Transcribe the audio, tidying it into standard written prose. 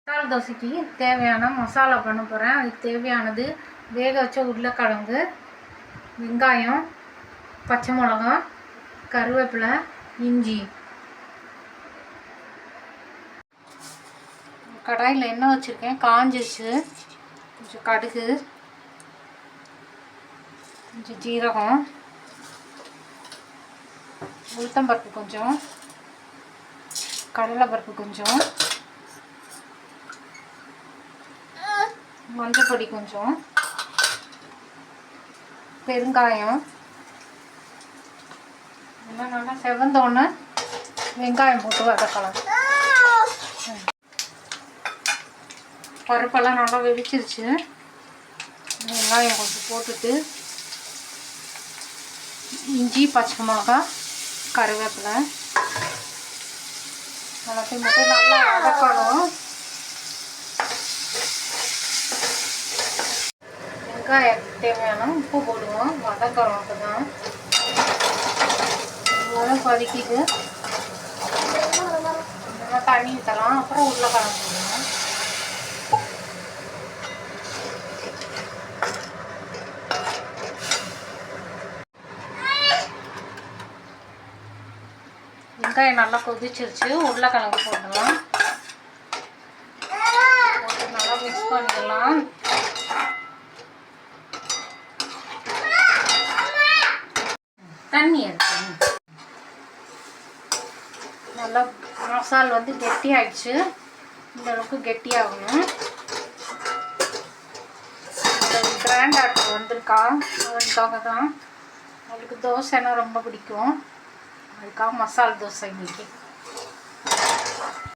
மசாலா தோசைக்கு தேவையான மசாலா பண்ண போகிறேன். அதுக்கு தேவையானது வேக வச்ச உருளைக்கிழங்கு, வெங்காயம், பச்சை மிளகா, கருவேப்பிலை, இஞ்சி. கடாயில் எண்ணெய் வச்சுருக்கேன், காஞ்சிச்சு. கொஞ்சம் கடுகு, கொஞ்சம் ஜீரகம், உளுத்தம்பருப்பு கொஞ்சம், கடலைப்பருப்பு கொஞ்சம், மஞ்சள் பொடி கொஞ்சம், பெருங்காயம். எல்லாம் நல்லா செவந்தோன்னே வெங்காயம் போட்டு வதக்கலாம். பருப்பெல்லாம் நல்லா வெடிச்சிருச்சு. வெங்காயம் கொஞ்சம் போட்டுட்டு இஞ்சி, பச்சை மிளகா, கருவேப்பிலை எல்லாத்தையும் போட்டு நல்லா வதக்கணும். வெங்காயத்துக்கு தேவையான உப்பு போடுவோம், வதக்கிறோம். அப்போ தான் வதக்கிட்டு நல்லா தண்ணி ஊற்றலாம். அப்புறம் உருளைக்கிழங்கு போடுவோம். வெங்காயம் நல்லா கொதிச்சிருச்சு, உருளைக்கிழங்கு போடலாம். போட்டு நல்லா மிக்ஸ் பண்ணிடலாம். தண்ணி எடுக்கணும். நல்லா மசால் வந்து கெட்டியாகிடுச்சு. இந்த அளவுக்கு கெட்டியாகணும். கிராண்ட் ஆட்டர் வந்திருக்கா, அதுக்காக தான். அவளுக்கு தோசைன்னா ரொம்ப பிடிக்கும். அதுக்காக மசால் தோசை இன்னைக்கு.